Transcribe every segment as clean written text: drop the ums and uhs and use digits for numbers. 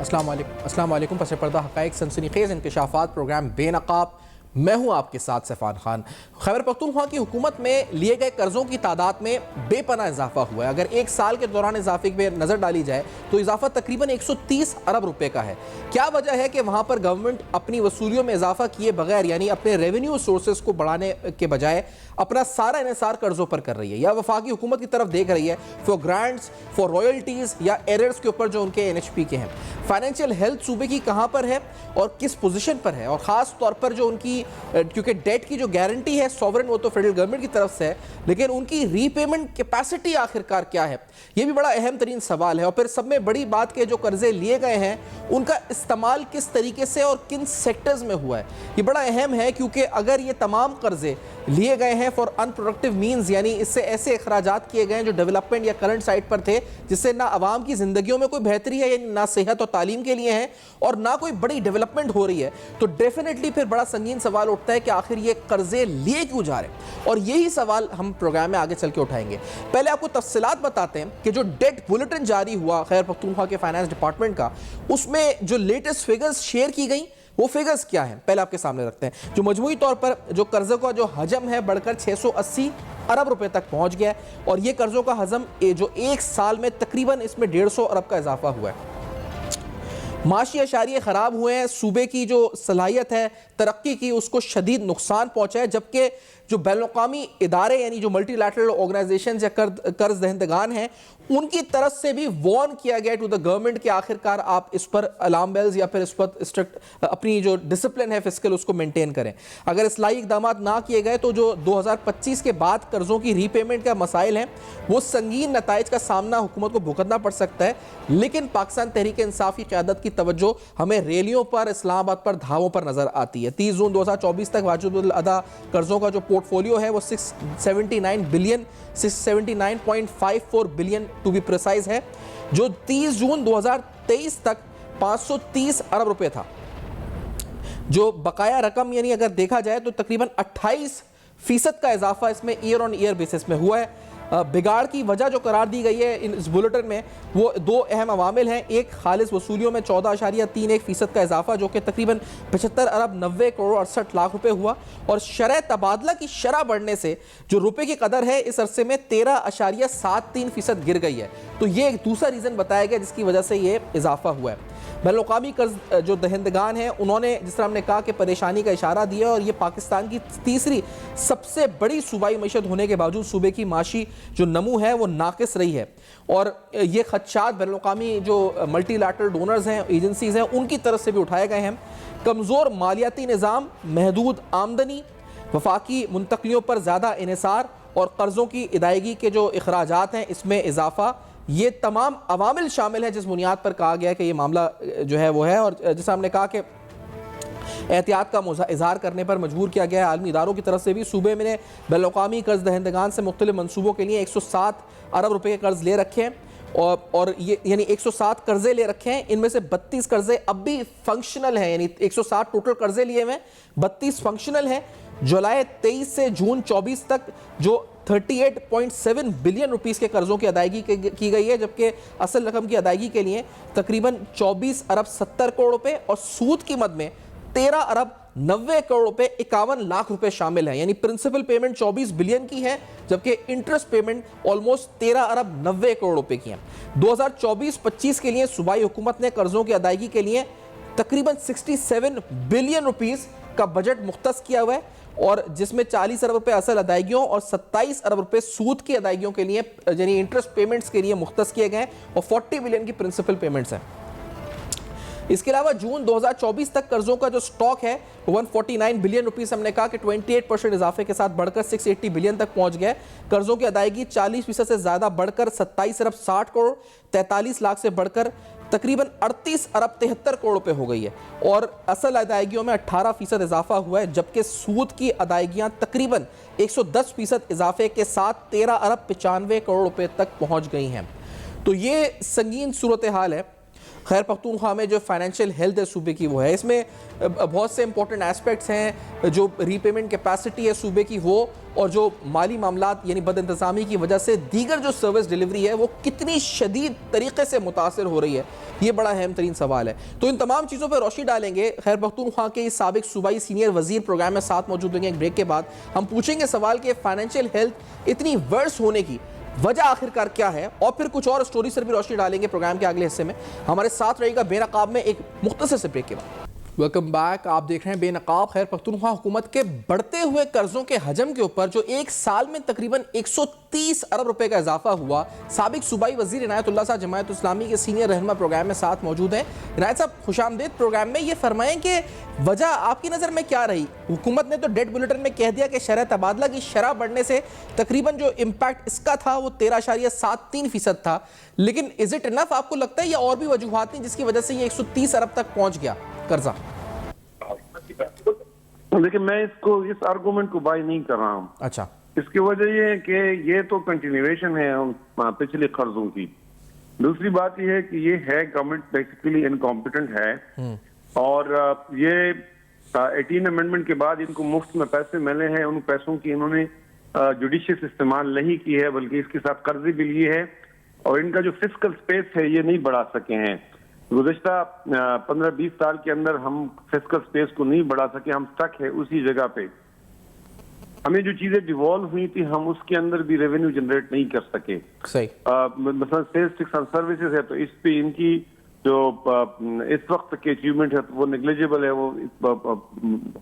अस्सलाम वालेकुम। पस पर्दा हक़ाइक़ सनसनीखेज़ इंकशाफ़ात प्रोग्राम बेनकाब, मैं हूँ आपके साथ सफ़ान खान। खैबर पख्तूनख्वा की हुकूमत में लिए गए कर्ज़ों की तादाद में बेपनाह इजाफा हुआ है। अगर एक साल के दौरान इजाफे पे नज़र डाली जाए तो इजाफा तकरीबन 130 अरब रुपए का है। क्या वजह है कि वहाँ पर गवर्नमेंट अपनी वसूलियों में इजाफा किए बगैर, यानी अपने रेवेन्यू सोर्सेज को बढ़ाने के बजाय अपना सारा इन्हिसार कर्जों पर कर रही है, या वफाकी हुकूमत की तरफ देख रही है फॉर ग्रांट्स, फॉर रॉयल्टीज़ या एरर्स के ऊपर जो उनके NHP के हैं। फाइनेंशियल हेल्थ सूबे की कहाँ पर है और किस पोजीशन पर है, और ख़ास तौर पर जो उनकी, क्योंकि डेट की जो गारंटी है सॉवरेन वो तो फेडरल गवर्नमेंट की तरफ से है, लेकिन उनकी रीपेमेंट कैपेसिटी आखिरकार क्या है, ये भी बड़ा अहम तरीन सवाल है। और फिर सब में बड़ी बात के जो कर्जे लिए गए हैं उनका इस्तेमाल किस तरीके से और किन सेक्टर्स में हुआ है, ये बड़ा अहम है। क्योंकि अगर ये तमाम कर्जे लिए गए हैं फॉर अनप्रोडक्टिव मीन्स, यानी इससे ऐसे अखराजात किए गए हैं जो डेवलपमेंट या करंट साइड पर थे, जिससे ना आवाम की जिंदगियों में कोई बेहतरी है, यानी ना सेहत और तालीम के लिए है, और ना कोई बड़ी डेवलपमेंट हो रही है, तो डेफिनेटली फिर बड़ा संगीन सवाल उठता है कि आखिर ये कर्जे लिए क्यों जा रहे हैं। और यही सवाल हम प्रोग्राम में आगे चल के उठाएंगे। पहले आपको तफसीलात बताते हैं कि जो डेट बुलेटिन जारी हुआ खैबर पख्तूनख्वा के फाइनेंस डिपार्टमेंट का, उसमें जो लेटेस्ट फिगर्स शेयर की गई वो फिगर्स क्या हैं, पहले आपके सामने रखते हैं। जो मजमूई तौर पर जो कर्जों का जो हजम है बढ़कर 680 अरब रुपए तक पहुंच गया है, और ये कर्जों का हजम जो एक साल में तकरीबन इसमें 150 अरब का इजाफा हुआ है। माशी अशारिये ख़राब हुए हैं, सूबे की जो सलाहियत है तरक्की की उसको शदीद नुकसान पहुंचा है, जबकि जो बैनुल-अक़वामी इदारे यानी जो मल्टीलैटरल ऑर्गेनाइजेशन या कर्ज दहंदगान हैं उनकी तरफ से भी वार्न किया गया टू द गवर्नमेंट कि आखिरकार आप इस पर अलार्म बेल्स या फिर इस पर स्ट्रिक्ट अपनी जो डिसिप्लिन है फिस्कल उसको मेंटेन करें। अगर इस्लाही इक़दाम ना किए गए तो जो 2025 के बाद कर्जों की रीपेमेंट का मसाइल हैं वो संगीन नताइज का सामना हुकूमत को भुगतना पड़ सकता है। लेकिन पाकिस्तान तहरीक इंसाफ की क़यादत की तवज्जो हमें रैलियों पर, इस्लामाबाद पर, धावों पर नजर आती है। 30 जून 2024 तक वाजिबुल अदा कर्जों का जो पोर्टफोलियो है वो 679.54 बिलियन टू बी प्रिसाइज है, जो 30 जून 2023 तक 530 अरब रुपए था। जो बकाया रकम यानी अगर देखा जाए तो तकरीबन 28% का इजाफा इसमें ईयर ऑन ईयर बेसिस में हुआ है। बिगाड़ की वजह जो करार दी गई है इस बुलेटिन में वो दो अहम अवामिल हैं। एक, खालिस वसूलियों में 14.31% का इजाफा जो कि तकरीबन 75 अरब 90 करोड़ 68 लाख रुपए हुआ, और शरह तबादला की शरह बढ़ने से जो रुपए की कदर है इस अरसे में 13.73% गिर गई है। तो ये एक दूसरा रीज़न बताया गया जिसकी वजह से ये इजाफा हुआ है। बैनुल-अक़वामी कर्ज जो दहंदगान हैं उन्होंने, जिस तरह हमने कहा कि परेशानी का इशारा दिया, और ये पाकिस्तान की तीसरी सबसे बड़ी सूबाई मईशत होने के बावजूद सूबे की माशी जो नमू है वो नाकिस रही है। और ये खदशात बैनुल-अक़वामी जो मल्टीलैटरल डोनर्स हैं, एजेंसीज़ हैं, उनकी तरफ से भी उठाए गए हैं। कमज़ोर मालियाती निज़ाम, महदूद आमदनी, वफाकी मुंतकलियों पर ज़्यादा इन्हिसार और कर्ज़ों की अदायगी के जो अखराजात हैं इसमें इजाफा, ये तमाम अवामिल शामिल हैं जिस बुनियाद पर कहा गया कि ये मामला जो है वो है। और जैसा हमने कहा कि एहतियात का इजहार करने पर मजबूर किया गया है आलमी इदारों की तरफ से भी। सूबे में बैनुल-अक़वामी कर्ज दहंदगान से मुख्तलिफ मनसूबों के लिए 107 अरब रुपए के कर्ज ले रखे हैं, और ये यानी 107 कर्जे ले रखे हैं। इनमें से 32 कर्जे अब भी फंक्शनल हैं, यानी 107 टोटल कर्जे लिए हुए हैं, 32 फंक्शनल हैं। जुलाई 23 से जून 24 तक जो 38.7 बिलियन रुपीस के कर्जों की अदायगी की गई है, जबकि असल रकम की अदायगी के लिए तकरीबन 24 अरब 70 करोड़ रुपए और सूद की मद में 13 अरब 90 करोड़ रुपए 51 लाख रुपए शामिल हैं। यानी प्रिंसिपल पेमेंट 24 बिलियन की है, जबकि इंटरेस्ट पेमेंट ऑलमोस्ट 13 अरब 90 करोड़ रुपए की है। 2024-25 के लिए सूबाई हुकूमत ने कर्जों की अदायगी के लिए तकरीबन 67 बिलियन रुपीस का बजट मुख्तस किया हुआ है, और जिसमें 40 अरब रुपए असल अदायगियों और 27 अरब रुपए सूद की अदायगियों के लिए यानी इंटरेस्ट पेमेंट्स के लिए मुख्तस किए गए, और 40 बिलियन की प्रिंसिपल पेमेंट्स हैं। इसके अलावा जून 2024 तक कर्जों का जो स्टॉक है 149 बिलियन रुपीस, हमने कहा कि 28% इजाफे के साथ बढ़कर 680 बिलियन तक पहुंच गया। कर्जों की अदायगी 40% से ज्यादा बढ़कर 27 अरब 60 करोड़ 43 लाख से बढ़कर तकरीबन 38 अरब 73 करोड़ रुपए हो गई है, और असल अदायगियों में 18% इजाफा हुआ है, जबकि सूद की अदायगियां तकरीबन 110% इजाफे के साथ 13 अरब 95 करोड़ रुपए तक पहुंच गई हैं। तो ये संगीन सूरत हाल है। खैर पख्तूनख्वा में जो फाइनेंशियल हेल्थ है सूबे की वो है, इसमें बहुत से इंपॉर्टेंट एस्पेक्ट्स हैं, जो रीपेमेंट कैपेसिटी है सूबे की वो, और जो माली मामलात यानी बद इंतज़ामी की वजह से दीगर जो सर्विस डिलीवरी है वो कितनी शदीद तरीके से मुतासर हो रही है, ये बड़ा अहम तरीन सवाल है। तो इन तमाम चीज़ों पर रोशनी डालेंगे खैर पख्तूनख्वा के साबिक सूबाई सीनियर वजीर प्रोग्राम में साथ मौजूद होंगे। एक ब्रेक के बाद हम पूछेंगे सवाल कि फाइनेंशियल हेल्थ इतनी वर्स होने की वजह आखिरकार क्या है, और फिर कुछ और स्टोरी पर भी रोशनी डालेंगे प्रोग्राम के अगले हिस्से में। हमारे साथ रहेगा बेनकाब में एक मुख्तसर से ब्रेक के बाद। वेलकम बैक, आप देख रहे हैं बेनकाब। खैर पख्तूनख्वा हुकूमत के बढ़ते हुए कर्जों के हजम के ऊपर जो एक साल में तकरीबन 130 अरब रुपए का इजाफा हुआ, साबिक सूबाई वजीर इनायतुल्लाह साहब जमायत इस्लामी के सीनियर रहनुमा प्रोग्राम में साथ मौजूद हैं। इनायत साहब खुशामदीद प्रोग्राम में। ये फरमाएं कि वजह आपकी नज़र में क्या रही? हुकूमत ने तो डेट बुलेटिन में कह दिया कि शरह तबादला की शरह बढ़ने से तकरीबन जो इम्पैक्ट इसका था वो 13.73% था, लेकिन इज इट इनफ आपको लगता है या और भी वजूहात हैं जिसकी वजह से ये 130 अरब तक पहुंच गया कर्जा? लेकिन मैं इस आर्गूमेंट को बाय नहीं कर रहा हूँ। अच्छा, इसकी वजह ये है कि ये तो कंटिन्यूएशन है पिछले कर्जों की। दूसरी बात ये है कि ये है गवर्नमेंट बेसिकली इनकॉम्पिटेंट है, और ये 18 अमेंडमेंट के बाद इनको मुफ्त में पैसे मिले हैं, उन पैसों की इन्होंने जुडिशियस इस्तेमाल नहीं की है, बल्कि इसके साथ कर्जे भी लिए है, और इनका जो फिस्कल स्पेस है ये नहीं बढ़ा सके हैं। गुज़श्ता 15-20 साल के अंदर हम फिस्कल स्पेस को नहीं बढ़ा सके, हम स्टक है उसी जगह पे। हमें जो चीजें डिवॉल्व हुई थी हम उसके अंदर भी रेवेन्यू जनरेट नहीं कर सके। सही। मतलब सेल्स टैक्स ऑन सर्विसेज है, तो इस पे इनकी जो इस वक्त की अचीवमेंट है तो वो नेग्लिजिबल है, वो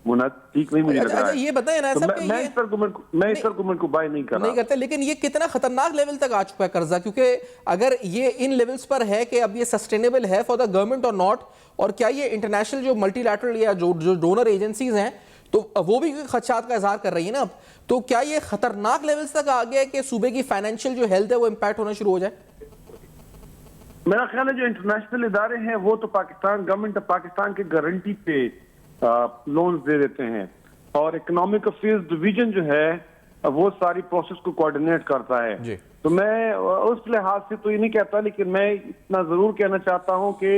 होना ठीक नहीं मुझे लग रहा है। ये बताएं ना साहब, मैं इस आर्गुमेंट को बाय नहीं कर रहा। नहीं करते, लेकिन ये कितना खतरनाक लेवल तक आ चुका है कर्जा? क्योंकि अगर ये इन लेवल्स पर है कि अब ये सस्टेनेबल है फॉर द गवर्नमेंट और नॉट, और क्या ये इंटरनेशनल जो मल्टीलैटरल या जो डोनर एजेंसीज हैं तो वो भी खदशात का इजहार कर रही है ना अब, तो क्या ये खतरनाक लेवल्स तक आ गया है कि सूबे की फाइनेंशियल जो हेल्थ है वो इम्पैक्ट होना शुरू हो जाए? मेरा ख्याल है जो इंटरनेशनल इदारे हैं वो तो पाकिस्तान गवर्नमेंट ऑफ पाकिस्तान के गारंटी पे लोन्स दे देते हैं, और इकोनॉमिक अफेयर्स डिवीजन जो है वो सारी प्रोसेस को कोऑर्डिनेट करता है जी। तो मैं उस लिहाज से तो ये नहीं कहता, लेकिन मैं इतना जरूर कहना चाहता हूँ कि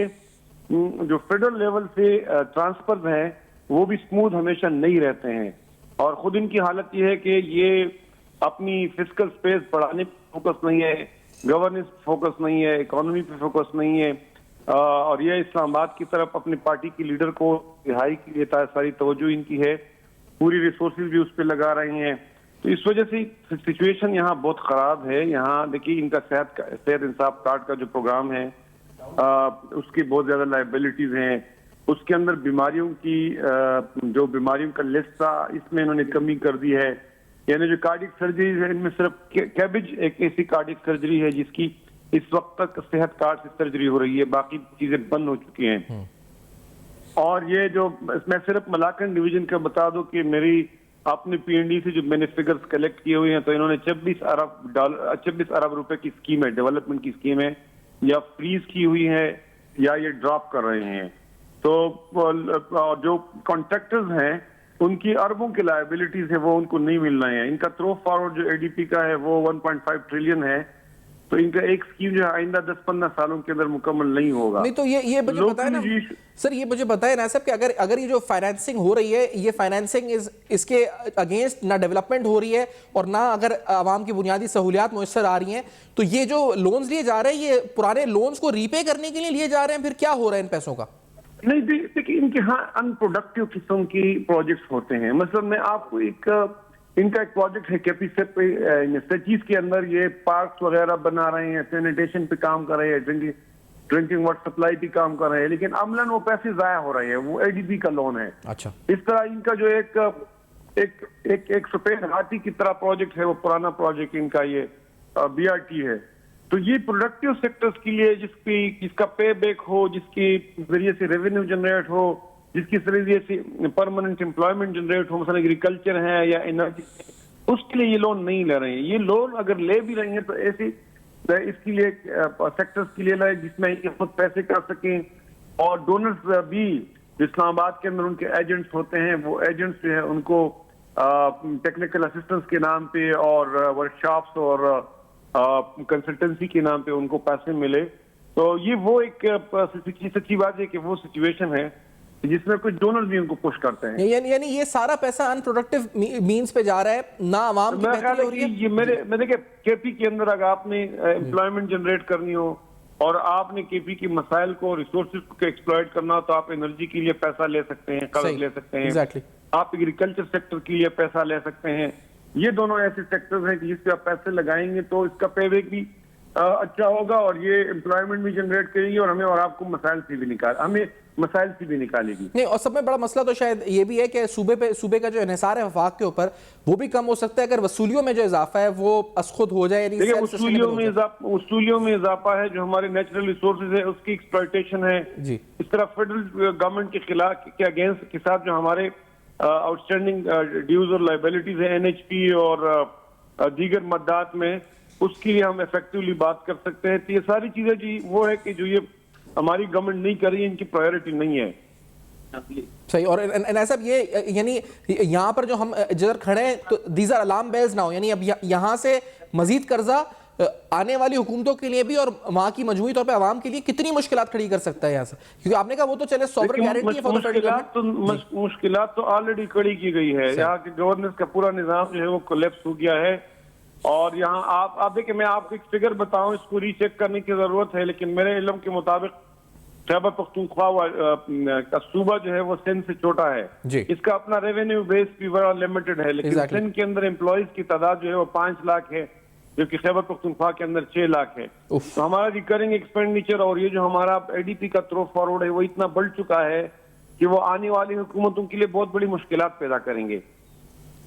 जो फेडरल लेवल से ट्रांसफर हैं वो भी स्मूथ हमेशा नहीं रहते हैं, और खुद इनकी हालत ये है कि ये अपनी फिस्कल स्पेस बढ़ाने पर फोकस नहीं है, गवर्नेंस फोकस नहीं है, इकोनॉमी पे फोकस नहीं है, और ये इस्लामाबाद की तरफ अपनी पार्टी की लीडर को रिहाई के लिए सारी तवज्जो इनकी है, पूरी रिसोर्सेज भी उस पर लगा रही हैं। तो इस वजह से सिचुएशन यहाँ बहुत खराब है। यहाँ देखिए इनका सेहत इंसाफ कार्ड का जो प्रोग्राम है उसकी बहुत ज्यादा लाइबिलिटीज हैं, उसके अंदर बीमारियों की जो बीमारियों का लिस्ट था इसमें इन्होंने कमी कर दी है। यानी जो कार्डियक सर्जरी है इनमें सिर्फ कैबिज एक ऐसी कार्डियक सर्जरी है जिसकी इस वक्त तक सेहत कार्ड से सर्जरी हो रही है, बाकी चीजें बंद हो चुकी हैं। और ये जो मैं सिर्फ मलाकन डिवीजन का बता दूं कि मेरी अपने पीएनडी से जो मैंने फिगर्स कलेक्ट किए हुए हैं तो इन्होंने 26 अरब रुपए की स्कीम है, डेवलपमेंट की स्कीम है, या फ्रीज की हुई है या ये ड्रॉप कर रहे हैं। तो जो कॉन्ट्रैक्टर्स हैं उनकी अरबों की लायबिलिटीज है वो उनको नहीं मिल रहे हैं। इनका थ्रो फॉरवर्ड जो एडीपी का है वो 1.5 ट्रिलियन है, तो इनका एक स्कीम जो है आइंदा 10-15 सालों के अंदर मुकम्मल नहीं होगा। नहीं तो ये मुझे बताए ना सर, ये मुझे बताए ना साहब कि अगर ये जो फाइनेंसिंग हो रही है ये फाइनेंसिंग इसके अगेंस्ट ना डेवलपमेंट हो रही है और ना अगर आवाम की बुनियादी सहूलियात मुयसर आ रही हैं, तो ये जो लोन्स लिए जा रहे हैं ये पुराने लोन्स को रीपे करने के लिए लिए जा रहे हैं, फिर क्या हो रहा है इन पैसों का? नहीं देखिए इनके यहाँ अनप्रोडक्टिव किस्म की प्रोजेक्ट्स होते हैं। मतलब मैं आपको इनका एक प्रोजेक्ट है कैपीसेट पे सचीज के अंदर ये पार्क्स वगैरह बना रहे हैं, सैनिटेशन पे काम कर रहे हैं, ड्रिंकिंग वाटर सप्लाई पे काम कर रहे हैं, लेकिन अमलन वो पैसे जाया हो रहे हैं, वो एडीबी का लोन है। अच्छा, इस तरह इनका जो एक सफेद हाथी की तरह प्रोजेक्ट है वो पुराना प्रोजेक्ट इनका ये बीआरटी है। तो ये प्रोडक्टिव सेक्टर्स के लिए जिसका पे बैक हो, जिसके जरिए से रेवेन्यू जनरेट हो, जिसकी जरिए से परमानेंट एम्प्लॉयमेंट जनरेट हो, मतलब एग्रीकल्चर है या एनर्जी, उसके लिए ये लोन नहीं ले रहे हैं। ये लोन अगर ले भी रहे हैं तो ऐसे इसके लिए सेक्टर्स के लिए लाए जिसमें ये खुद पैसे कर सकें, और डोनर्स भी इस्लामाबाद के अंदर उनके एजेंट्स होते हैं, वो एजेंट्स जो है उनको टेक्निकल असिस्टेंस के नाम पे और वर्कशॉप्स और कंसल्टेंसी के नाम पे उनको पैसे मिले, तो ये वो एक सच्ची बात है कि वो सिचुएशन है जिसमें कुछ डोनर भी उनको पुश करते हैं। यानी ये सारा पैसा अनप्रोडक्टिव मींस पे जा रहा है, ना आवाम की मेरा ख्याल बेहतरी है हो रही कि है। ये मैं देखिए केपी के अंदर अगर आपने एम्प्लॉयमेंट जनरेट करनी हो और आपने केपी की मसाइल को, रिसोर्सेज को एक्सप्लॉइट करना हो, तो आप एनर्जी के लिए पैसा ले सकते हैं, कर्ज ले सकते हैं। एग्जैक्टली। आप एग्रीकल्चर सेक्टर के लिए पैसा ले सकते हैं। ये दोनों ऐसे सेक्टर्स हैं कि जिस पे आप पैसे लगाएंगे तो इसका पेबैक भी अच्छा होगा और ये एम्प्लॉयमेंट भी जनरेट करेगी और हमें और आपको मसाइल से भी निकालेगी। नहीं, और सब में बड़ा मसला तो शायद ये भी है कि सूबे का जो इन्हिसार है वफाक के ऊपर वो भी कम हो सकता है अगर वसूलियों में जो इजाफा है वो असखुद हो जाए। देखिए वसूलियों में इजाफा है, जो हमारे नेचुरल रिसोर्सेज है उसकी एक्सप्लॉयटेशन है जी। इस तरह फेडरल गवर्नमेंट के खिलाफ के अगेंस्ट के साथ जो हमारे आउटस्टैंडिंग ड्यूज और लाइबिलिटीज है एनएचपी और दीगर मद्दात में, उसके लिए हम इफेक्टिवली बात कर सकते हैं। तो ये सारी चीजें जी वो है कि जो ये हमारी गवर्नमेंट नहीं कर रही है, इनकी प्रायोरिटी नहीं है। सही। और ऐसा ये यानी यहाँ पर जो हम जिधर खड़े हैं तो दीज आर अलार्म बेल्स ना हो, यानी अब यहाँ से मजीद कर्जा आने वाली हुकूमतों के लिए भी और वहां की मजमूई तौर पे आवाम के लिए कितनी मुश्किलात खड़ी कर सकता है यहाँ से, क्योंकि आपने कहा वो तो चले सॉवरेन गारंटी है फॉर द फेडरल गवर्नमेंट। मुश्किलात तो ऑलरेडी खड़ी की गई है। यहाँ के गवर्नेंस का पूरा निजाम जो है वो कोलैप्स हो गया है। और यहाँ आप देखिए, मैं आपको एक फिगर बताऊं, इसको रीचेक करने की जरूरत है, लेकिन मेरे इल्म के मुताबिक खैबर पख्तूनख्वा का सूबा जो है वो सिंध से छोटा है जी। इसका अपना रेवेन्यू बेस भी बड़ा लिमिटेड है, लेकिन सिंध के अंदर एम्प्लॉयज की तादाद जो है वो 5 लाख है, जबकि खैबर पख्तूनख्वा के अंदर 6 लाख है। तो हमारा रिकरिंग एक्सपेंडिचर और ये जो हमारा एडीपी का थ्रो फॉरवर्ड है वो इतना बढ़ चुका है कि वो आने वाली हुकूमतों के लिए बहुत बड़ी मुश्किलात पैदा करेंगे।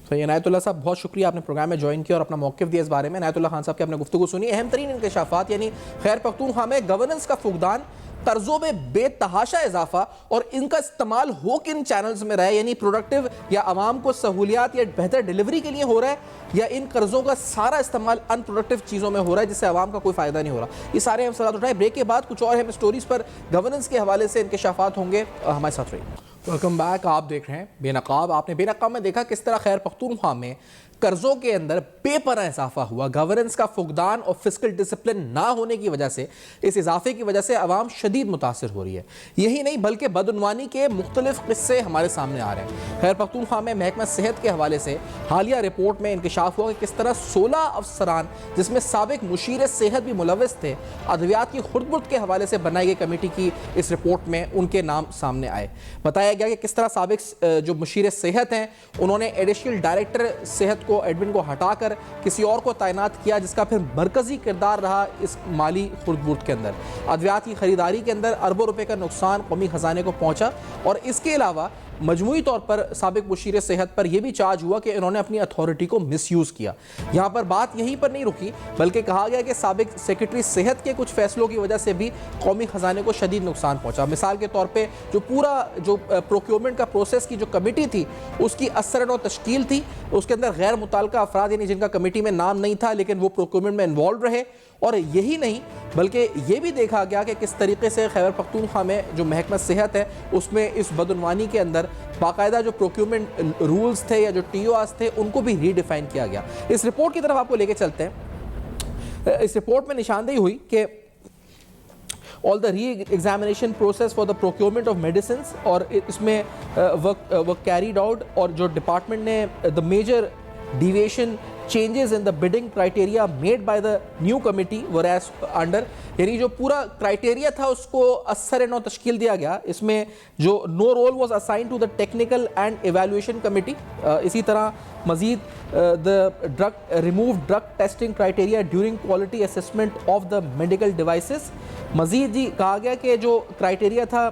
सही। इनायतुल्लाह साहब बहुत शुक्रिया, आपने प्रोग्राम में ज्वाइन किया और अपना मौक़िफ़ दिया इस बारे में। इनायतुल्लाह खान साहब की आपने गुफ्तगू सुनी। अहम तरीन इंकशाफात यानी खैबर पख्तूनख्वा में गवर्नेंस का फुकदान, कर्जों में बेतहाशा इजाफा और इनका इस्तेमाल हो किन चैनल्स में रहा है, यानी प्रोडक्टिव या आवाम को सहूलियात या बेहतर डिलीवरी के लिए हो रहा है या इन कर्जों का सारा इस्तेमाल अनप्रोडक्टिव चीज़ों में हो रहा है जिससे आवाम का कोई फ़ायदा नहीं हो रहा। ये सारे हम सवाल उठाए। ब्रेक के बाद कुछ और हम स्टोरीज़ पर गवर्नेंस के हवाले से इंकशाफात होंगे, हमारे साथ रहिए। Welcome back. आप देख रहे हैं बेनकाब। आपने बेनकाब में देखा किस तरह खैबर पख्तूनख्वा में कर्जों के अंदर बेपनाह इजाफा हुआ। गवर्नेंस का फुकदान और फिस्कल डिसिप्लिन ना होने की वजह से, इस इजाफे की वजह से आवाम शदीद मुतासर हो रही है। यही नहीं बल्कि बदउनवानी के मुख्तलिफ किस्से हमारे सामने आ रहे हैं। खैबर पख्तूनख्वा में महकमा सेहत के हवाले से हालिया रिपोर्ट में इंकशाफ हुआ कि किस तरह 16 अफसरान जिसमें साबिक मुशीर सेहत भी मुलव्वस थे, अद्वियात की खुर्द-बुर्द के हवाले से बनाई गई कमेटी की इस रिपोर्ट में उनके नाम सामने आए। बताया गया कि किस तरह साबिक जो मुशीर सेहत हैं उन्होंने एडिशनल डायरेक्टर सेहत को, एडमिन को हटाकर किसी और को तैनात किया, जिसका फिर मरकजी किरदार रहा इस माली खुर्द-बुर्द के अंदर। अद्वियात की खरीदारी के अंदर अरबों रुपए का नुकसान कौमी खजाने को पहुंचा और इसके अलावा मजमूई तौर पर साबिक मुशीर सेहत पर यह भी चार्ज हुआ कि इन्होंने अपनी अथॉरिटी को मिसयूज़ किया। यहाँ पर बात यहीं पर नहीं रुकी, बल्कि कहा गया कि साबिक सेक्रेटरी सेहत के कुछ फैसलों की वजह से भी कौमी खजाने को शदीद नुकसान पहुंचा। मिसाल के तौर पे जो पूरा जो प्रोक्योरमेंट का प्रोसेस की जो कमेटी थी उसकी असरन और तश्कील थी, उसके अंदर गैर मुताल्लिका अफराद यानी जिनका कमेटी में नाम नहीं था लेकिन वो प्रोक्योरमेंट में इन्वॉल्व रहे। और यही नहीं बल्कि ये भी देखा गया कि किस तरीके से खैबर पख्तूनख्वा में जो महकमा सेहत है उसमें इस बदउनवानी के अंदर बाकायदा जो प्रोक्योरमेंट रूल्स थे या जो टीओआर्स थे उनको भी रीडिफाइन किया गया। इस रिपोर्ट की तरफ आपको लेके चलते हैं। इस रिपोर्ट में निशानदेही हुई कि all the reexamination process for the procurement of medicine, और इसमें वर्क कैरीड आउट, और जो डिपार्टमेंट ने the major deviation changes in the bidding criteria made by the new committee were as under, यानी जो पूरा क्राइटेरिया था उसको असर नौ तश्कील दिया गया। इसमें जो no role was assign to the technical and evaluation committee. इसी तरह मजीद the remove drug testing criteria during quality assessment of the medical devices. मजीद जी कहा गया कि जो क्राइटेरिया था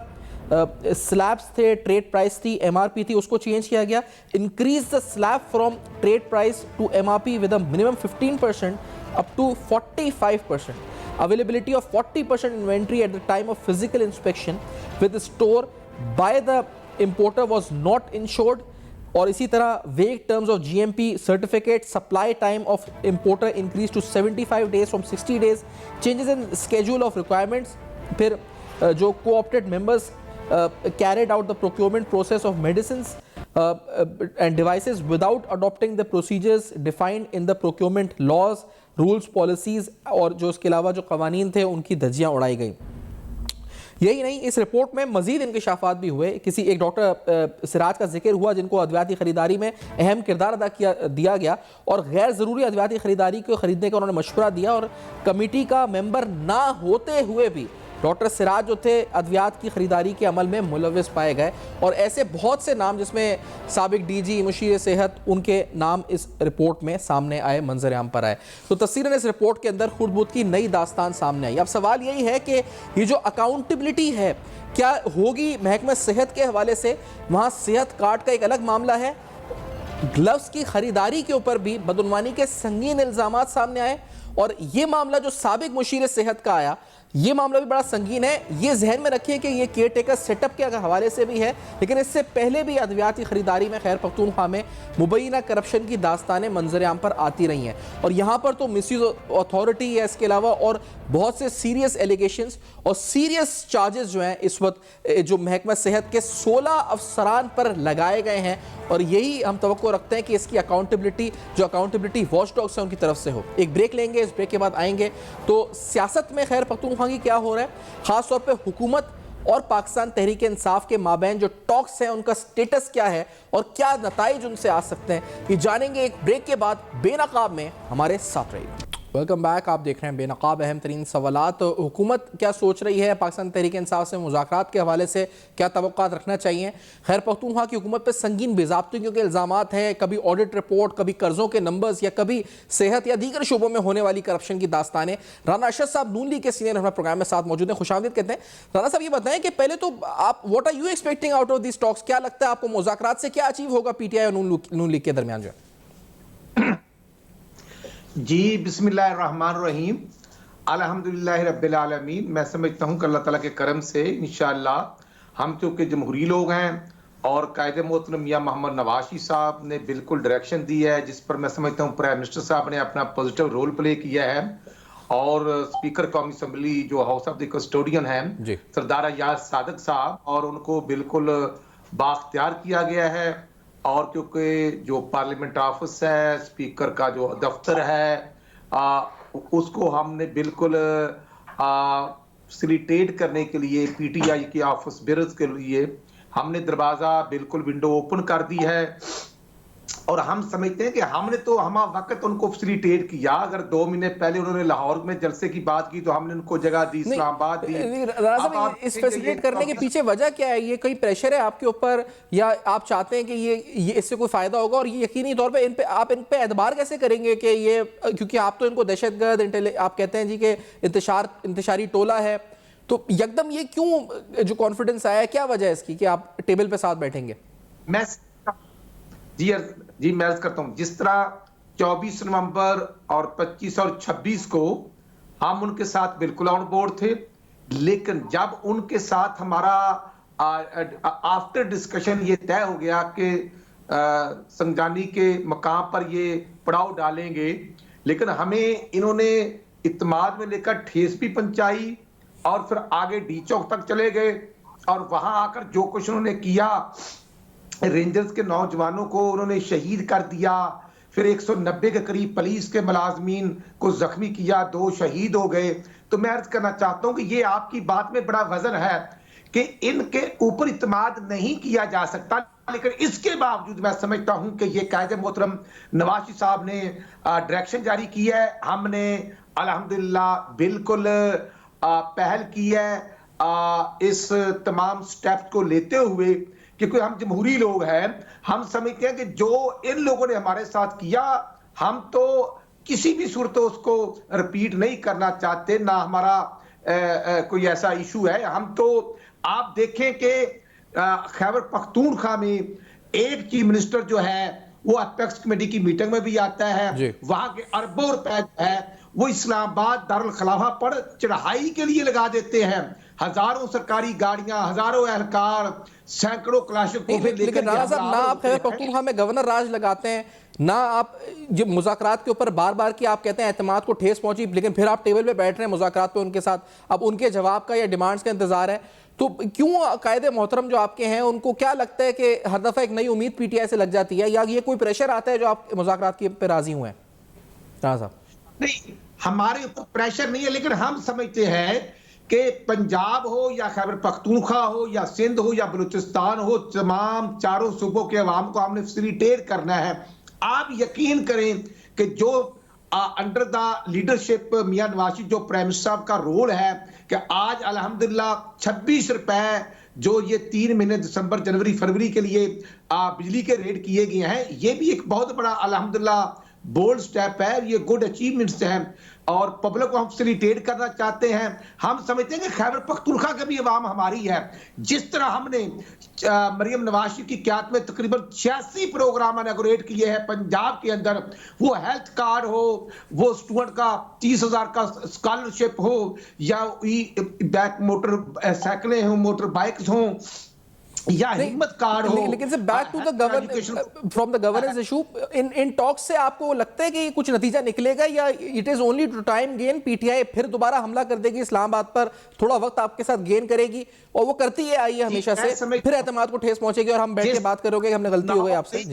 स्लैब्स थे, ट्रेड प्राइस थी, एमआरपी थी, उसको चेंज किया गया। Increase the slab from trade price to MRP with a minimum 15% up to 45%। Availability of 40% inventory at the time of physical inspection with store by the importer was not ensured. और इसी तरह vague terms of GMP certificate, supply time of importer increase to 75 days from 60 days. Changes in schedule of requirements. फिर जो co-opted members carried out the procurement process of medicines and devices without adopting the procedures defined in the procurement laws. Rules, policies और जो इसके अलावा जो कवानीन थे उनकी धज्जियाँ उड़ाई गई। यही नहीं, इस रिपोर्ट में मजीद इंकशाफात भी हुए। किसी एक डॉक्टर सिराज का जिक्र हुआ जिनको अद्वियाती खरीदारी में अहम किरदार दिया गया और गैर ज़रूरी अद्वियाती खरीदारी को खरीदने का उन्होंने मशवरा दिया और कमेटी का मेंबर ना होते हुए भी डॉक्टर सिराज जो थे अद्वियात की खरीदारी के अमल में मुलव्विस पाए गए। और ऐसे बहुत से नाम जिसमें साबिक डीजी, मुशीर सेहत, उनके नाम इस रिपोर्ट में सामने आए, मंजर आम पर आए। तो तफसीलन इस रिपोर्ट के अंदर खुर्द-बुर्द की नई दास्तान सामने आई। अब सवाल यही है कि ये जो अकाउंटेबिलिटी है क्या होगी महकमा सेहत के हवाले से? वहाँ सेहत कार्ड का एक अलग मामला है, ग्लव्स की खरीदारी के ऊपर भी बदउनवानी के संगीन इल्जामात सामने आए और ये मामला जो साबिक मुशीर सेहत का आया, ये मामला भी बड़ा संगीन है। ये जहन में रखिए कि ये केयर टेकर सेटअप के हवाले से भी है, लेकिन इससे पहले भी अद्वियाती खरीदारी में खैर पख्तूनख्वा में मुबैना करप्शन की दास्तानें मंजर आम पर आती रही हैं और यहाँ पर तो मिसयूज अथॉरिटी है, इसके अलावा और बहुत से सीरियस एलिगेशंस और सीरियस चार्जेस जो हैं इस वक्त जो महकमा सेहत के 16 अफसरान पर लगाए गए हैं और यही हम तवक्को रखते हैं कि इसकी अकाउंटेबिलिटी जो अकाउंटेबिलिटी वॉचडॉग्स हैं उनकी तरफ से हो। एक ब्रेक लेंगे, इस ब्रेक के बाद आएंगे तो सियासत में खैर पख्तूनख्वा की क्या हो रहा है, खास तौर पे हुकूमत और पाकिस्तान तहरीक इंसाफ के माबैन जो टॉक्स हैं उनका स्टेटस क्या है और क्या नताइज उनसे आ सकते हैं, ये जानेंगे एक ब्रेक के बाद। बेनकाब में हमारे साथ रहिए। Welcome back. आप देख रहे हैं बेनकाब, अहम तरीन सवालात। हुकूमत क्या सोच रही है पाकिस्तान तहरीक इंसाफ से मुज़ाकरात के हवाले से, क्या तवक्कुआत रखना चाहिए? खैर पख्तूनख्वा की हुकूमत पर संगीन बेज़ाब्तियों के इल्ज़ामात हैं, कभी ऑडिट रिपोर्ट, कभी कर्ज़ों के नंबर्स या कभी सेहत या दीगर शोबों में होने वाली करप्शन की दास्तानें। राना अरशद साहब नून लीग के सीनियर हमारे प्रोग्राम में साथ मौजूद हैं, खुशामदीद कहते हैं। राना साहब ये बताएं कि पहले तो आप what are you expecting out of this talks? क्या लगता है आपको मुज़ाकरात से क्या अचीव होगा पीटीआई और नून लीग के दरमियान जो है? जी बिस्मिल्लाहिर्रहमानिर्रहीम, अल्हम्दुलिल्लाह रब्बिल आलमीन। मैं समझता हूँ कि अल्लाह ताला के करम से इंशाअल्लाह हम चूँकि जमहूरी लोग हैं और कायदे मोहतरम मियां मोहम्मद नवाज साहब ने बिल्कुल डायरेक्शन दी है जिस पर मैं समझता हूँ प्राइम मिनिस्टर साहब ने अपना पॉजिटिव रोल प्ले किया है और स्पीकर कौमी असम्बली जो हाउस ऑफ द कस्टोडियन है सरदार अयाज सादिक साहब, और उनको बिल्कुल बाख्तियार किया गया है। और क्योंकि जो पार्लियामेंट ऑफिस है, स्पीकर का जो दफ्तर है, उसको हमने बिल्कुल फैसिलिटेट करने के लिए पीटीआई के ऑफिस बेयर्स के लिए हमने दरवाजा बिल्कुल विंडो ओपन कर दी है और हम समझते हैं कि हमने तो हम वक्त उनको फैसिलिटेट किया। अगर 2 महीने पहले उन्होंने लाहौर में जलसे की बात की तो हमने उनको जगह दी, इस्लामाबाद दी। इस फैसिलिटेट करने के पीछे वजह क्या है? ये कोई प्रेशर है आपके ऊपर या आप चाहते हैं कि ये इससे कोई फायदा होगा? और ये यकीनी तौर पे आप इन पे एतबार कैसे करेंगे कि ये, क्योंकि आप तो इनको दहशतगर्द आप कहते हैं जी कि इंतशारी टोला है, तो यकदम ये क्यों जो कॉन्फिडेंस आया है, क्या वजह है इसकी कि आप टेबल पे साथ बैठेंगे? मैं मैं अर्ज करता हूं, जिस तरह 24 नवंबर और 25 और 26 को हम उनके साथ बिल्कुल ऑन बोर्ड थे, लेकिन जब उनके साथ हमारा आफ्टर डिस्कशन ये तय हो गया कि संजानी के मकाम पर ये पड़ाव डालेंगे, लेकिन हमें इन्होंने इत्मीनान में लेकर ठेस भी पहुंचाई और फिर आगे डी चौक तक चले गए और वहां आकर जो कुछ उन्होंने किया, रेंजर्स के नौजवानों को उन्होंने शहीद कर दिया, फिर 190 के करीब पुलिस के मुलाजमीन को जख्मी किया, 2 शहीद हो गए। तो मैं अर्ज करना चाहता हूं कि ये आपकी बात में बड़ा वजन है कि इनके ऊपर इत्मीनान नहीं किया जा सकता, लेकिन इसके बावजूद मैं समझता हूं कि ये कायदे मोहतरम नवाज साहब ने डायरेक्शन जारी की है। हमने अल्हम्दुलिल्लाह बिल्कुल पहल की है इस तमाम स्टेप्स को लेते हुए, क्योंकि हम जमहूरी लोग हैं। हम समझते हैं कि जो इन लोगों ने हमारे साथ किया, हम तो किसी भी सूरत उसको रिपीट नहीं करना चाहते, ना हमारा कोई ऐसा इशू है। हम तो आप देखें कि खैबर पख्तूनख्वा में एक चीफ मिनिस्टर जो है वो अपेक्स कमेटी की मीटिंग में भी आता है, वहां के अरबों रुपए है वो इस्लामाबाद दारुल खिलाफा पर चढ़ाई के लिए लगा देते हैं। हजारों सरकारी गाड़ियां, हजारों एहलकार, सैकड़ों क्लाशकोफे लेकर। राना साहब, ना आप खैबर पख्तूनख्वा में गवर्नर राज लगाते हैं, ना आप जो मुज़ाकरात के ऊपर बार बार की आप कहते हैं एतमाद को ठेस पहुंची, लेकिन फिर आप टेबल पे बैठ रहे हैं मुज़ाकरात पे उनके साथ, अब उनके जवाब का या डिमांड्स का इंतजार है। तो क्यों कायदे मोहतरम जो आपके हैं उनको क्या लगता है कि हर दफा एक नई उम्मीद पीटीआई से लग जाती है, या ये कोई प्रेशर आता है जो आप मुज़ाकरात के पे राजी हुए हैं? राना साहब, नहीं, हमारे ऊपर प्रेशर नहीं है, लेकिन हम समझते हैं कि पंजाब हो या खैबर पख्तूनख्वा हो या सिंध हो या बलूचिस्तान हो, तमाम चारों सूबों के अवाम को हमने फैसिलिटेट करना है। आप यकीन करें कि जो अंडर द लीडरशिप मियां नवाज शरीफ जो प्राइम मिनिस्टर साहब का रोल है कि आज अल्हम्दुलिल्लाह 26 रुपए जो ये 3 महीने दिसंबर जनवरी फरवरी के लिए बिजली के रेट किए गए हैं, ये भी एक बहुत बड़ा अल्हम्दुलिल्लाह बोल्ड स्टेप है, ये गुड अचीवमेंट्स हैं और पब्लिक को हम फैसिलिटेट करना चाहते हैं। हम समझते हैं कि खैबर पख्तूनख्वा का भी अवाम हमारी है। जिस तरह हमने मरियम नवाज शरीफ की क़यादत में तकरीबन 86 प्रोग्राम इनॉग्रेट किए हैं पंजाब के अंदर, वो हेल्थ कार्ड हो, वो स्टूडेंट का 30,000 का स्कॉलरशिप हो या बैक मोटर साइकिलें हो, मोटर बाइक्स हो या हिम्मत कार्ड हो। लेकिन से back to the governance from the governance issue, इन टॉक्स से आपको लगता है कि कुछ नतीजा निकलेगा या it is only to time gain? PTI फिर दोबारा हमला कर देगी इस्लामाबाद पर, थोड़ा वक्त आपके साथ गेन करेगी और वो करती है आई है हमेशा से, फिर एतमाद को ठेस पहुंचेगी और हम बैठ के बात करोगे कि हमने गलती हो गई आपसे?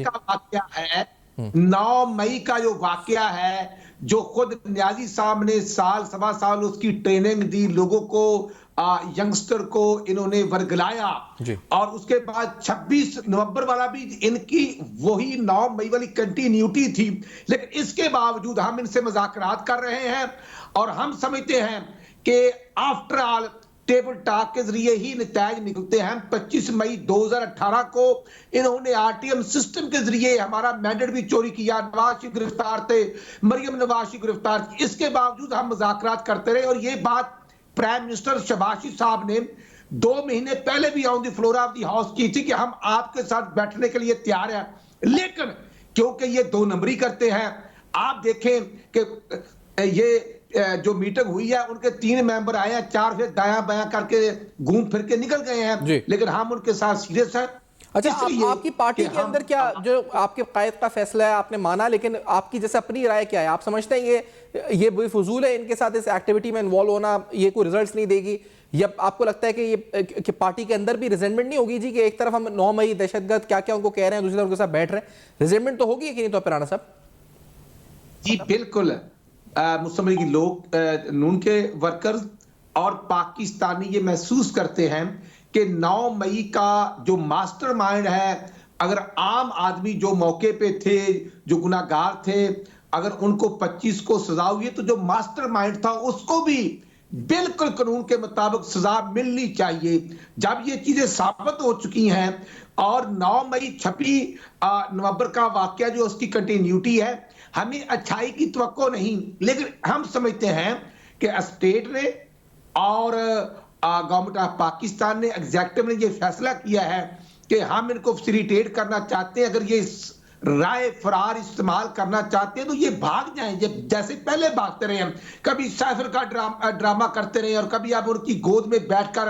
9 मई का जो वाकया है, जो खुद न्याजी साहब ने साल सवा साल उसकी ट्रेनिंग दी, लोगों को यंगस्टर को इन्होंने वर्गलाया और उसके बाद 26 नवंबर वाला भी इनकी वही 9 मई वाली कंटिन्यूटी थी। लेकिन इसके बावजूद हम इनसे मुज़ाकरात कर रहे हैं और हम समझते हैं कि आफ्टर ऑल टेबल टॉक के जरिए ही नतीजे निकलते हैं। 25 मई 2018 को इन्होंने आरटीएम सिस्टम के जरिए हमारा मैंडेट भी चोरी किया, नवाज शरीफ गिरफ्तार थे, मरियम नवाज शरीफ गिरफ्तार थी। इसके बावजूद हम मुज़ाकरात करते रहे और ये बात प्राइम मिनिस्टर शहबाज शरीफ साहब ने 2 महीने पहले भी on the floor of the house की थी कि हम आपके साथ बैठने के लिए तैयार हैं। लेकिन क्योंकि ये 2 नंबरी करते हैं, आप देखें कि ये जो मीटिंग हुई है उनके 3 मेंबर आए हैं, 4 फिर दायां बायां करके घूम फिर के निकल गए हैं, लेकिन हम उनके साथ सीरियस हैं। अच्छा, आपकी पार्टी के अंदर क्या जो आपके कायद का फैसला है आपने माना, लेकिन आपकी जैसे अपनी राय क्या है? आप समझते हैं ये बेफजूल है इनके साथ इस एक्टिविटी में इन्वॉल्व होना, ये कोई रिजल्ट्स नहीं देगी, या आपको लगता है कि ये कि पार्टी के अंदर भी रिजेंटमेंट नहीं होगी जी कि एक तरफ हम 9 मई दहशतगर्द क्या क्या उनको कह रहे हैं, दूसरी तरफ उनके साथ बैठ रहे हैं? रिजेंटमेंट तो होगी कि नहीं? तो राणा साहब जी बिल्कुल, मुस्लिम लीग लोग नून के वर्कर्स और पाकिस्तानी ये महसूस करते हैं कि 9 मई का जो मास्टरमाइंड है, अगर आम आदमी जो मौके पे थे, जो गुनाहगार थे, अगर उनको 25 को सजा हुई है तो जो मास्टरमाइंड था उसको भी बिल्कुल कानून के मुताबिक सजा मिलनी चाहिए। जब ये चीजें साबित हो चुकी हैं और 9 मई 26 नवंबर का वाकया जो उसकी कंटिन्यूटी है, हमें अच्छाई की तवक्को नहीं, लेकिन हम समझते हैं कि स्टेट ने और गवर्नमेंट ऑफ पाकिस्तान ने, एग्जीक्यूटिव ने ये फैसला किया है कि हम इनको फैसिलिटेट करना चाहते हैं। अगर ये राय फरार इस्तेमाल करना चाहते हैं तो ये भाग जाएं, जैसे पहले भागते रहे हैं, कभी साइफर का ड्रामा करते रहे और कभी आप उनकी गोद में बैठकर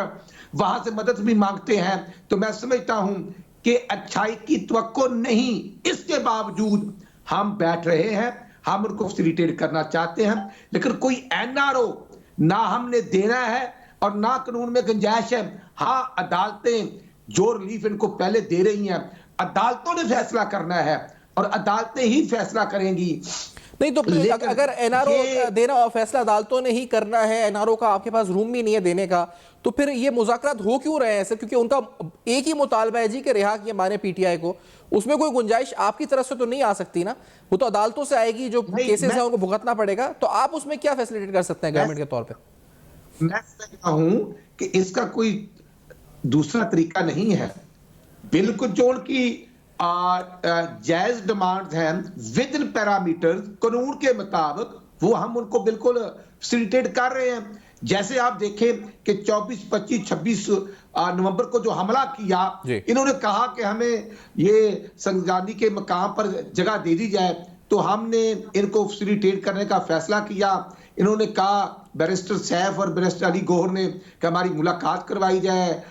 वहां से मदद भी मांगते हैं। तो मैं समझता हूं कि अच्छाई की तवक्को नहीं, इसके बावजूद हम बैठ रहे हैं, हम उनको फैसिलिटेट करना चाहते हैं, लेकिन कोई एनआरओ ना हमने देना है और ना कानून में गुंजाइश है। हाँ, अदालतें जो रिलीफ इनको पहले दे रही हैं, अदालतों ने फैसला करना है और अदालतें ही फैसला करेंगी। नहीं तो अगर एनआरओ देना और फैसला अदालतों ने ही करना है, एनआरओ का आपके पास रूम भी नहीं है देने का, तो फिर ये मुज़ाकरात हो क्यों रहे हैं ऐसे? क्योंकि उनका एक ही मुतालबा है जी कि रिहा किए माने पीटीआई को, उसमें कोई गुंजाइश आपकी तरफ से तो नहीं आ सकती ना, वो तो अदालतों से आएगी, जो केसेस है उनको भुगतना पड़ेगा। तो आप उसमें क्या फैसिलिटेट कर सकते हैं गवर्नमेंट के तौर पर? मैं कहता हूं कि इसका कोई दूसरा तरीका नहीं है। बिल्कुल जो उनकी जायज डिमांड्स हैं विद इन पैरामीटर्स कानून के मुताबिक, वो हम उनको बिल्कुल फैसिलिटेट कर रहे हैं। जैसे आप देखें कि 24, 25, 26 नवंबर को जो हमला किया, इन्होंने कहा कि हमें ये संगजानी के मकाम पर जगह दे दी जाए, तो हमने इनको फैसिलिटेट करने का फैसला किया। इन्होंने कहा, बैरिस्टर सैफ और बैरिस्टर अली गौहर ने, कि हमारी मुलाकात करवाई जाए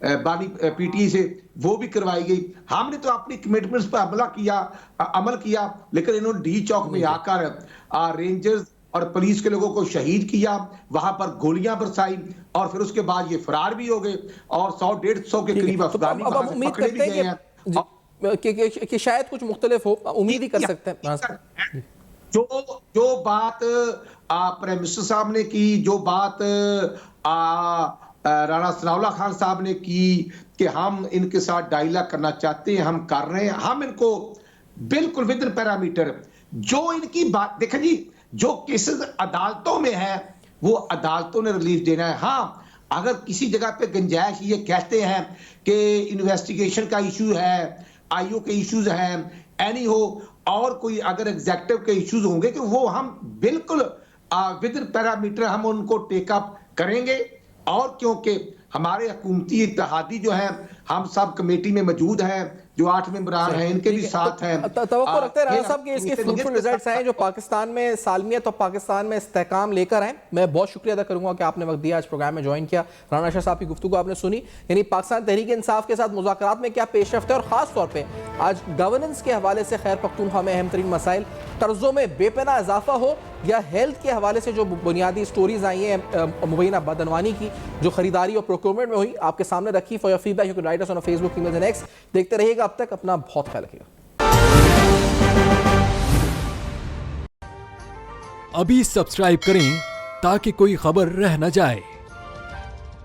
बानी पीटी से, वो भी करवाई गई। हमने तो अपनी कमिटमेंट्स पर अमल किया, लेकिन इन्होंने डी चौक में आकर रेंजर्स और पुलिस के लोगों को शहीद किया, वहां पर गोलियां बरसाई और फिर उसके बाद ये फरार भी हो गए और 100-150 के करीब अफगानी पकड़े भी गए हैं कि शायद कुछ मुख्तलिफ हो, उम्मीद ही कर सकते हैं। जो बात प्राइम मिनिस्टर साहब ने की, जो बात राणा सनाउल्लाह खान साहब ने की कि हम इनके साथ डायलॉग करना चाहते हैं, हम कर रहे हैं, हम इनको बिल्कुल विद इन पैरामीटर, जो इनकी बात देखें जी, जो केसेस अदालतों में है वो अदालतों ने रिलीफ देना है। हाँ, अगर किसी जगह पे गुंजाइश ये कहते हैं कि इन्वेस्टिगेशन का इशू है, आईओ के इश्यूज हैं, एनी हो, और कोई अगर एग्जेक्टिव के इश्यूज होंगे कि वो हम बिल्कुल विद इन पैरामीटर हम उनको टेकअप करेंगे। और क्योंकि हमारे हुकूमती इत्तेहादी जो है, हम सब कमेटी में मौजूद हैं, जो 8 मेंबरान हैं, इनके भी साथ हैं। तवक्को रखते हैं राणा साहब कि इसके फ्रूटफुल रिजल्ट्स आए जो पाकिस्तान में सालमियत और पाकिस्तान में इस्तेहकाम लेकर आए। मैं बहुत शुक्रिया अदा करूंगा कि आपने वक्त दिया, आज प्रोग्राम में ज्वाइन किया। राणा शाह साहब की गुफ्तगू आपने सुनी, यानी पाकिस्तान तहरीक इंसाफ के साथ मुज़ाकरात में क्या पेशरफ्त है, और खास तौर पर आज गवर्नेंस के हवाले से खैर पख्तूनख्वा में अहम तरीन मसाइल, कर्जों में बेपनाह इजाफा हो या हेल्थ के हवाले से जो बुनियादी स्टोरीज आई हैं मुबैना बदअनवानी की, जो खरीदारी और प्रोक्योरमेंट में हुई, आपके सामने रखी। For your feedback you can write us on Facebook, emails and x. देखते रहिएगा, अब तक अपना बहुत ख्याल रखिएगा। अभी सब्सक्राइब करें ताकि कोई खबर रह न जाए।